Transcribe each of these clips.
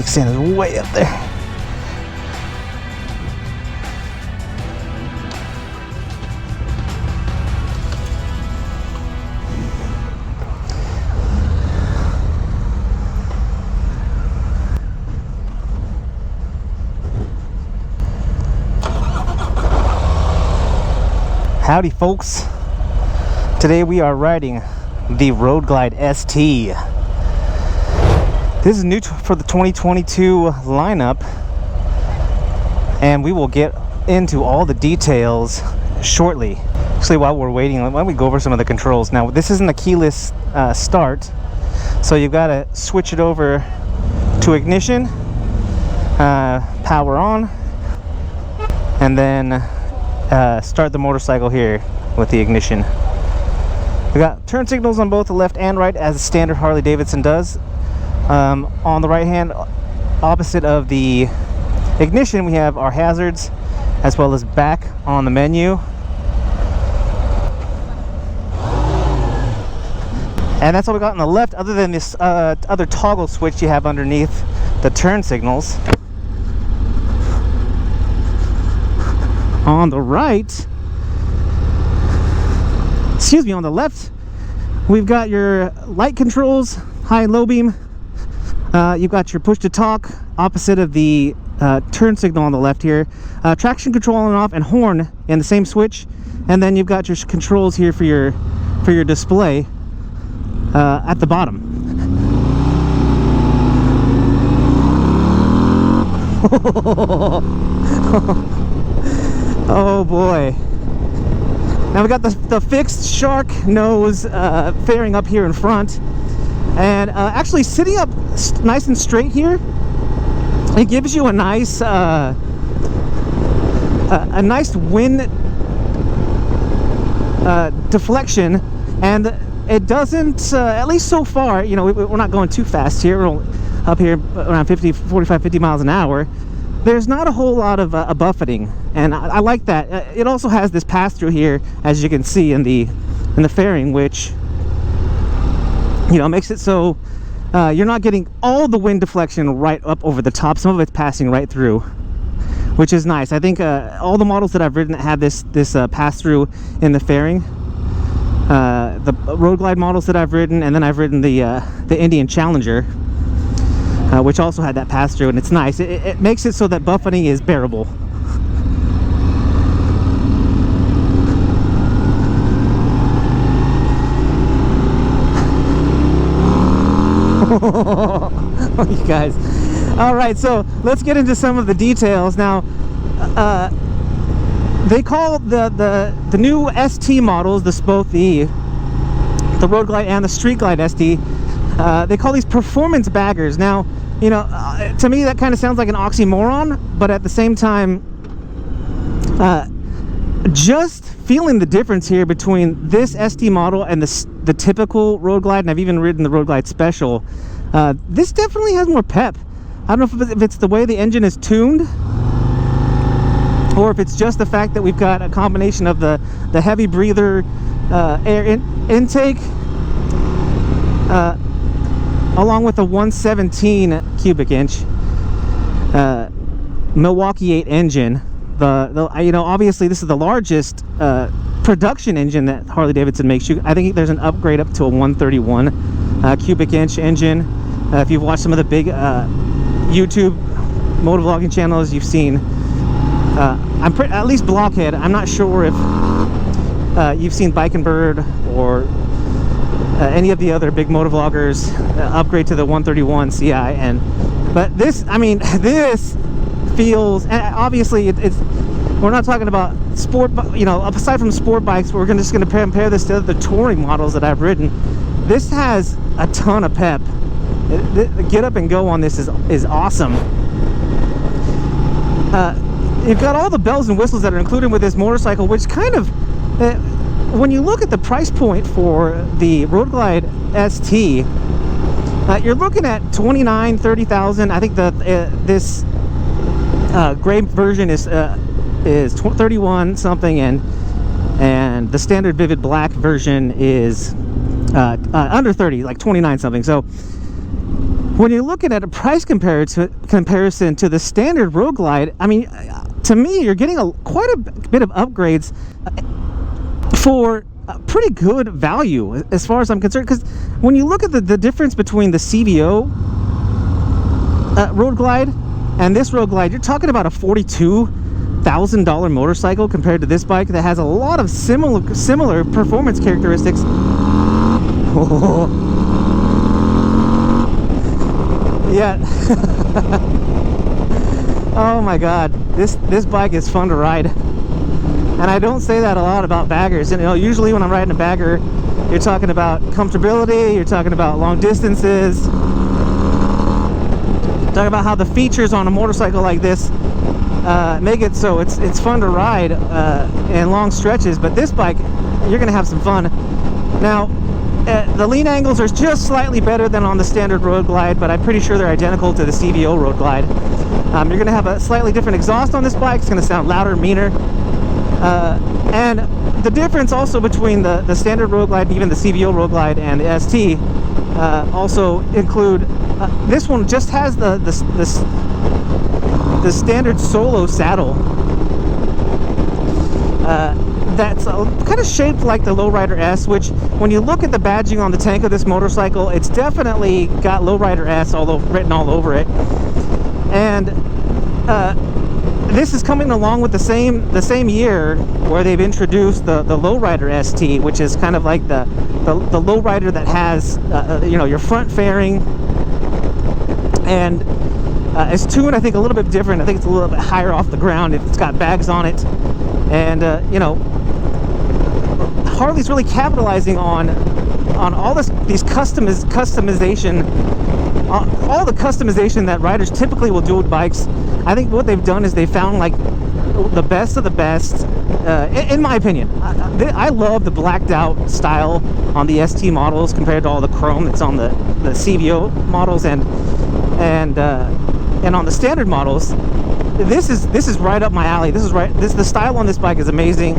kickstand is way up there. Howdy folks, today we are riding the Road Glide ST. This is new for the 2022 lineup, and we will get into all the details shortly. Actually, while we're waiting, why don't we go over some of the controls. Now, this isn't a keyless start, so you've got to switch it over to ignition, power on, and then start the motorcycle here with the ignition. We got turn signals on both the left and right, as the standard Harley-Davidson does. On the right hand, opposite of the ignition, we have our hazards, as well as back on the menu. And that's all we got on the left, other than this other toggle switch you have underneath the turn signals. On the right, on the left, we've got your light controls, high and low beam. You've got your push to talk, opposite of the turn signal on the left here. Traction control on and off, and horn in the same switch. And then you've got your controls here for your display at the bottom. Oh boy. Now we got the fixed shark nose fairing up here in front, and actually sitting up nice and straight here, it gives you a nice wind deflection, and it doesn't, at least so far, you know, we're not going too fast here. We're up here around 50 miles an hour. There's not a whole lot of buffeting, and I like that. It also has this pass-through here, as you can see in the fairing, which, you know, makes it so you're not getting all the wind deflection right up over the top. Some of it's passing right through, which is nice. I think all the models that I've ridden that have this pass-through in the fairing, the Road Glide models that I've ridden, and then I've ridden the Indian Challenger, which also had that pass-through, and it's nice. It makes it so that buffeting is bearable. You guys. All right, so let's get into some of the details now. They call the new ST models, both the Road Glide and the Street Glide ST, they call these performance baggers. Now, you know, to me that kind of sounds like an oxymoron, but at the same time, just feeling the difference here between this ST model and the typical Road Glide, and I've even ridden the Road Glide Special, this definitely has more pep. I don't know if it's the way the engine is tuned, or if it's just the fact that we've got a combination of the heavy breather air intake, along with a 117 cubic inch Milwaukee 8 engine. You know, obviously this is the largest production engine that Harley-Davidson makes. I think there's an upgrade up to a 131 cubic inch engine. If you've watched some of the big YouTube motovlogging channels, you've seen at least Blockhead. I'm not sure if you've seen Bike and Bird or any of the other big motovloggers upgrade to the 131 CI, but this, I mean, this feels, and obviously it's we're not talking about sport, you know, aside from sport bikes, we're just going to compare this to the touring models that I've ridden. This has a ton of pep. The get up and go on this is awesome. You've got all the bells and whistles that are included with this motorcycle, which kind of, when you look at the price point for the Road Glide ST, you're looking at $29,000-$30,000. I think this gray version is 31 something, and the standard Vivid Black version is under 30, like 29 something. So when you're looking at a price comparison to the standard Road Glide, I mean, to me, you're getting quite a bit of upgrades for pretty good value as far as I'm concerned. Because when you look at the difference between the CVO Road Glide and this Road Glide, you're talking about a $42,000 motorcycle compared to this bike that has a lot of similar performance characteristics. Yeah. Oh my god, this bike is fun to ride. And I don't say that a lot about baggers. And, you know, usually when I'm riding a bagger, you're talking about comfortability, you're talking about long distances, talking about how the features on a motorcycle like this make it so it's fun to ride in long stretches. But this bike, you're gonna have some fun. Now, the lean angles are just slightly better than on the standard Road Glide, but I'm pretty sure they're identical to the CVO Road Glide. You're gonna have a slightly different exhaust on this bike. It's gonna sound louder, meaner. And the difference also between the standard Road Glide, even the CVO Road Glide, and the ST also include this one just has the standard solo saddle that's kind of shaped like the Lowrider S, which when you look at the badging on the tank of this motorcycle, it's definitely got Lowrider S written all over it. And this is coming along with the same year where they've introduced the Lowrider ST, which is kind of like the Lowrider that has you know, your front fairing, and it's tuned, I think, a little bit different. I think it's a little bit higher off the ground. It's got bags on it, and you know, Harley's really capitalizing on all these customization, all the customization that riders typically will do with bikes. I think what they've done is they found like the best of the best, in my opinion. I love the blacked out style on the ST models compared to all the chrome that's on the CVO models and on the standard models. This is right up my alley. The style on this bike is amazing.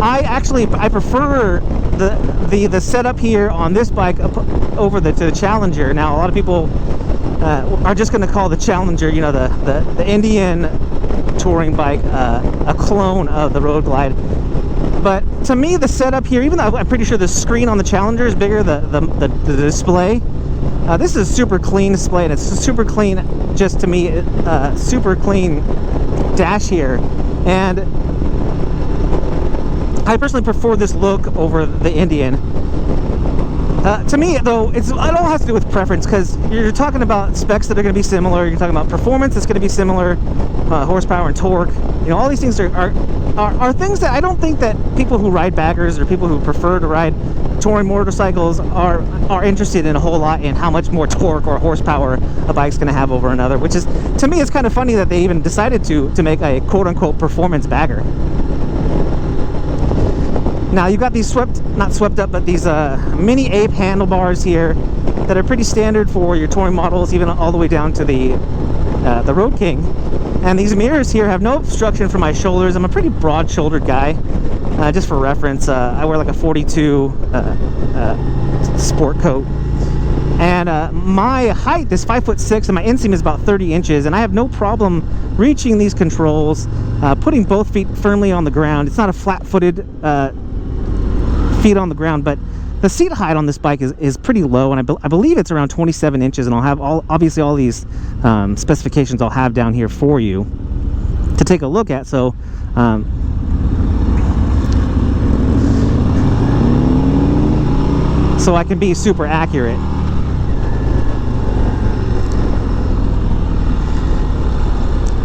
I prefer the setup here on this bike over to the Challenger. Now, a lot of people are just going to call the Challenger, you know, the Indian touring bike, a clone of the Road Glide. But to me, the setup here, even though I'm pretty sure the screen on the Challenger is bigger, the display, this is a super clean display, and it's super clean, just to me, super clean dash here. And I personally prefer this look over the Indian. To me, though, it all has to do with preference, because you're talking about specs that are going to be similar. You're talking about performance that's going to be similar, horsepower and torque. You know, all these things are things that I don't think that people who ride baggers or people who prefer to ride touring motorcycles are interested in a whole lot in how much more torque or horsepower a bike's going to have over another. Which is, to me, it's kind of funny that they even decided to make a quote-unquote performance bagger. Now you've got these not swept up, but these mini ape handlebars here that are pretty standard for your touring models, even all the way down to the Road King. And these mirrors here have no obstruction for my shoulders. I'm a pretty broad-shouldered guy. Just for reference, I wear like a 42 sport coat. And my height is 5'6", and my inseam is about 30 inches, and I have no problem reaching these controls, putting both feet firmly on the ground. It's not a flat-footed feet on the ground, but the seat height on this bike is pretty low, and I believe it's around 27 inches, and I'll have obviously all these specifications I'll have down here for you to take a look at. So so I can be super accurate.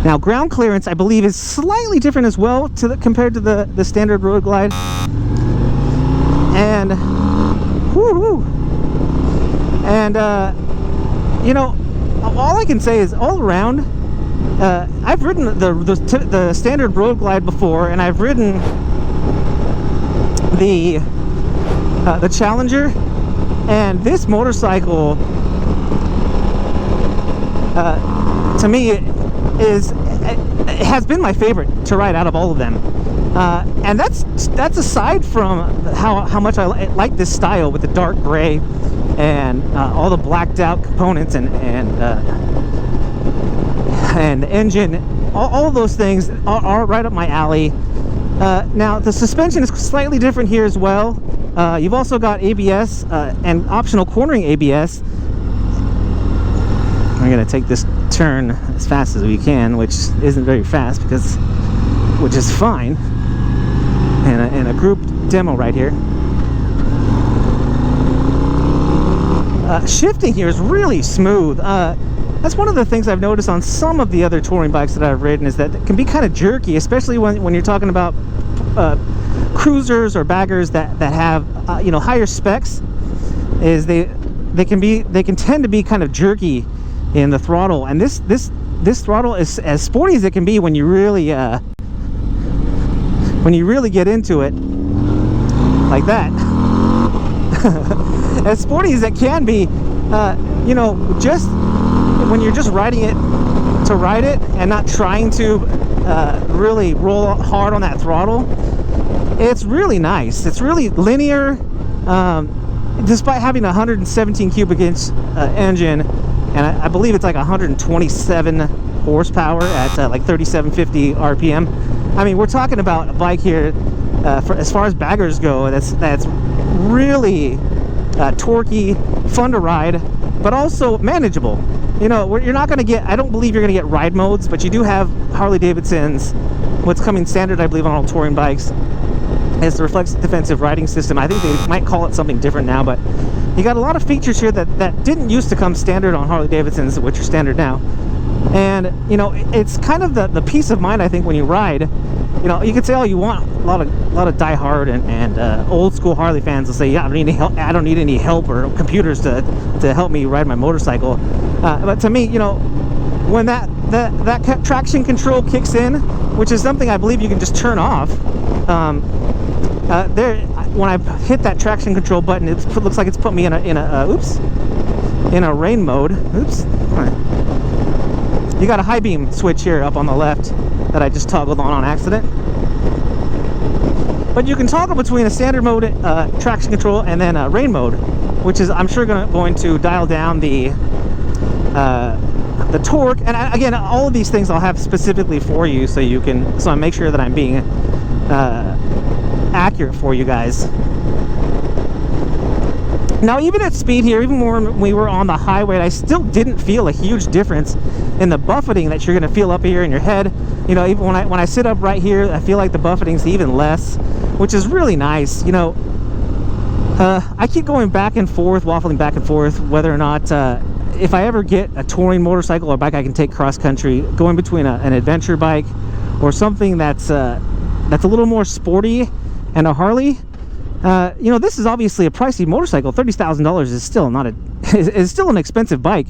Now, ground clearance, I believe, is slightly different as well compared to the standard Road Glide. And you know, all I can say is, all around, I've ridden the standard Road Glide before, and I've ridden the Challenger, and this motorcycle, to me, it has been my favorite to ride out of all of them. And that's aside from how much I like this style with the dark gray and all the blacked out components and the engine, all of those things are right up my alley. Now the suspension is slightly different here as well. You've also got ABS and optional cornering ABS. I'm gonna take this turn as fast as we can, which isn't very fast which is fine. And a group demo right here. Shifting here is really smooth. That's one of the things I've noticed on some of the other touring bikes that I've ridden, is that it can be kind of jerky, especially when you're talking about cruisers or baggers that have you know, higher specs. Is they can tend to be kind of jerky in the throttle, and this throttle is as sporty as it can be when you really get into it, like that. As sporty as it can be, you know, just when you're just riding it to ride it and not trying to really roll hard on that throttle, it's really nice. It's really linear, despite having a 117 cubic inch engine, and I believe it's like 127 horsepower at like 3750 RPM. I mean, we're talking about a bike here, as far as baggers go, that's really torquey, fun to ride, but also manageable. You know, you're not going to get, I don't believe you're going to get ride modes, but you do have Harley-Davidson's, what's coming standard, I believe, on all touring bikes, is the reflex defensive riding system. I think they might call it something different now, but you got a lot of features here that didn't used to come standard on Harley-Davidson's, which are standard now. And, you know, it's kind of the peace of mind, I think, when you ride. You know, you can say all you want. A lot of die-hard and old school Harley fans will say, yeah, I don't need any help or computers to help me ride my motorcycle. But to me, you know, when that traction control kicks in, which is something I believe you can just turn off, when I hit that traction control button, it looks like it's put me in a rain mode. Oops. You got a high beam switch here up on the left that I just toggled on accident. But you can toggle between a standard mode, traction control, and then rain mode, which is, I'm sure, going to dial down the torque. And again, all of these things I'll have specifically for you, so I make sure that I'm being accurate for you guys. Now, even at speed here, even when we were on the highway, I still didn't feel a huge difference in the buffeting that you're going to feel up here in your head. You know, even when I sit up right here, I feel like the buffeting's even less, which is really nice. You know, I keep going back and forth, waffling back and forth, whether or not if I ever get a touring motorcycle or bike I can take cross country, going between an adventure bike or something that's a little more sporty and a Harley. You know, this is obviously a pricey motorcycle. $30,000 is still is still an expensive bike,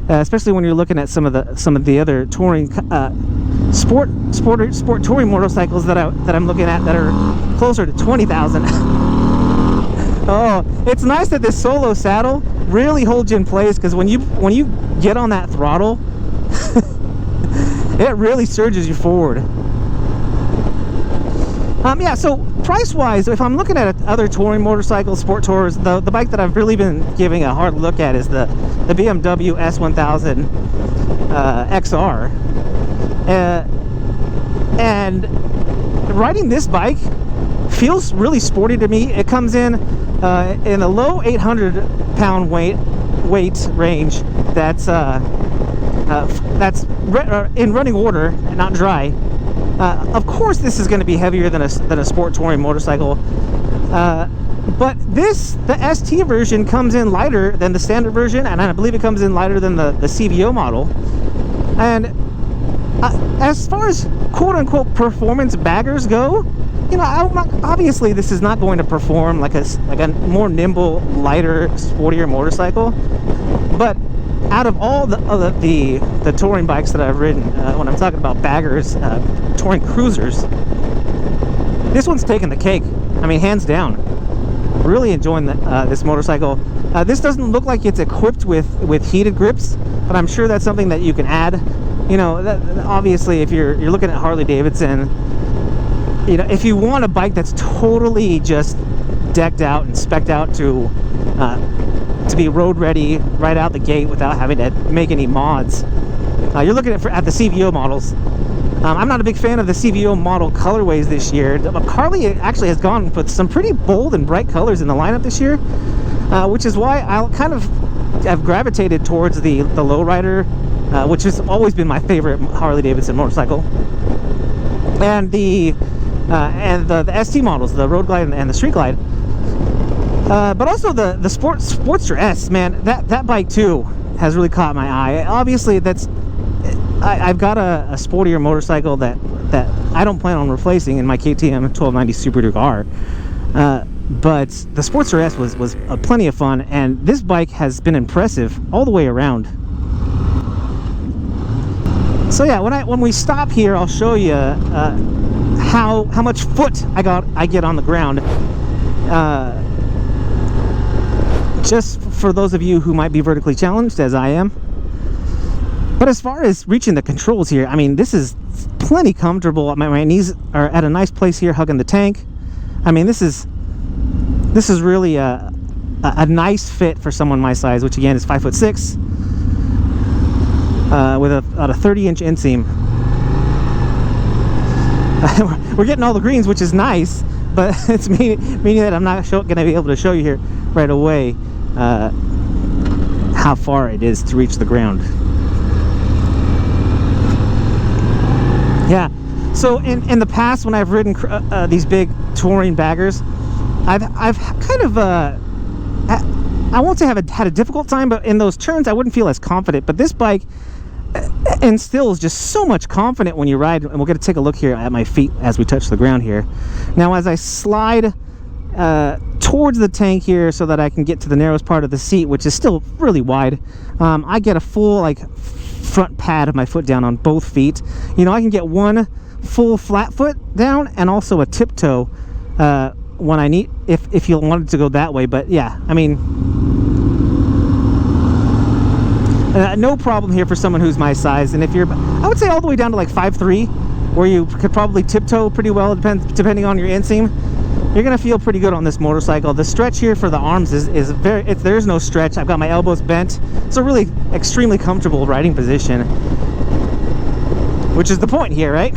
especially when you're looking at some of the other touring sport touring motorcycles that I'm looking at that are closer to $20,000. Oh, it's nice that this solo saddle really holds you in place, because when you get on that throttle, it really surges you forward. Yeah, so price-wise, if I'm looking at other touring motorcycles, sport tours, the bike that I've really been giving a hard look at is the BMW S1000 XR. And riding this bike feels really sporty to me. It comes in a low 800-pound weight range. That's in running order and not dry. Of course, this is going to be heavier than a sport touring motorcycle, but the ST version comes in lighter than the standard version, and I believe it comes in lighter than the CVO model. And as far as quote-unquote performance baggers go, you know, obviously this is not going to perform like a more nimble, lighter, sportier motorcycle, but out of all the touring bikes that I've ridden, when I'm talking about baggers, touring cruisers, this one's taking the cake. I mean, hands down. Really enjoying this motorcycle. This doesn't look like it's equipped with heated grips, but I'm sure that's something that you can add. You know, obviously, if you're looking at Harley-Davidson, you know, if you want a bike that's totally just decked out and specced out to to be road ready right out the gate without having to make any mods. You're looking at the CVO models. I'm not a big fan of the CVO model colorways this year. Harley actually has gone with some pretty bold and bright colors in the lineup this year, which is why I kind of have gravitated towards the lowrider, which has always been my favorite Harley-Davidson motorcycle, and the ST models, the Road Glide and the Street Glide, but also the Sportster S. Man, that bike too has really caught my eye. Obviously, I've got a sportier motorcycle that I don't plan on replacing in my KTM 1290 Super Duke R. But the Sportster S was plenty of fun, and this bike has been impressive all the way around. So yeah, when we stop here, I'll show you how much foot I get on the ground. Just for those of you who might be vertically challenged, as I am. But as far as reaching the controls here, I mean, this is plenty comfortable. My knees are at a nice place here, hugging the tank. I mean, this is really a nice fit for someone my size, which again is 5'6", with about a 30-inch inseam. We're getting all the greens, which is nice, but it's meaning that I'm not going to be able to show you here right away how far it is to reach the ground. Yeah, so in the past when I've ridden these big touring baggers, I've kind of I won't say had a difficult time, but in those turns I wouldn't feel as confident. But this bike instills just so much confidence when you ride, and we're going to take a look here at my feet as we touch the ground here. Now as I slide towards the tank here so that I can get to the narrowest part of the seat, which is still really wide, I get a full front pad of my foot down on both feet. You know, I can get one full flat foot down and also a tiptoe when I need, if you wanted to go that way. But yeah, I mean, no problem here for someone who's my size. And if you're, I would say all the way down to like 5'3", where you could probably tiptoe pretty well, depending on your inseam, you're gonna feel pretty good on this motorcycle. The stretch here for the arms is very, there's no stretch. I've got my elbows bent. It's a really extremely comfortable riding position, which is the point here, right?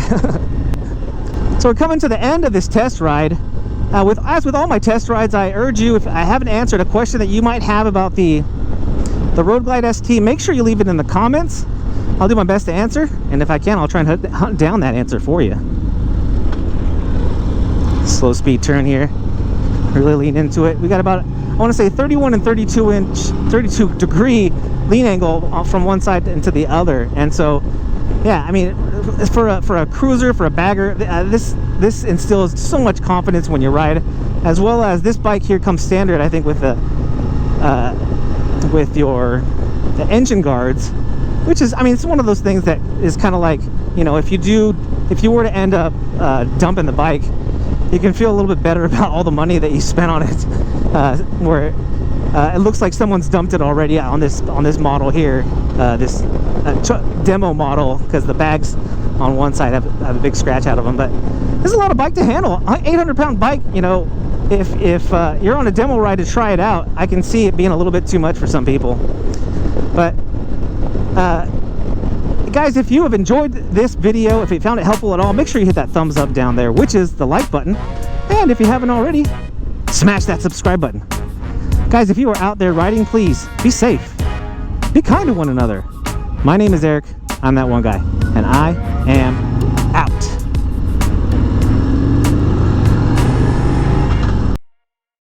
So we're coming to the end of this test ride. As with all my test rides, I urge you, if I haven't answered a question that you might have about the Road Glide ST, make sure you leave it in the comments. I'll do my best to answer, and if I can, I'll try and hunt down that answer for you. Slow speed turn here, really lean into it. We got about, I want to say 31 and 32 degree lean angle from one side into the other. And so yeah, I mean, for a cruiser, for a bagger, this instills so much confidence when you ride, as well as this bike here comes standard, I think, with the engine guards, which is, I mean, it's one of those things that is kind of like, you know, if you were to end up dumping the bike, you can feel a little bit better about all the money that you spent on it, where it looks like someone's dumped it already on this model here, this demo model, because the bags on one side have a big scratch out of them. But there's a lot of bike to handle. 800-pound bike, you know, if you're on a demo ride to try it out, I can see it being a little bit too much for some people. But guys, if you have enjoyed this video, if you found it helpful at all, make sure you hit that thumbs up down there, which is the like button. And if you haven't already, smash that subscribe button. Guys, if you are out there riding, please be safe. Be kind to one another. My name is Eric. I'm that one guy. And I am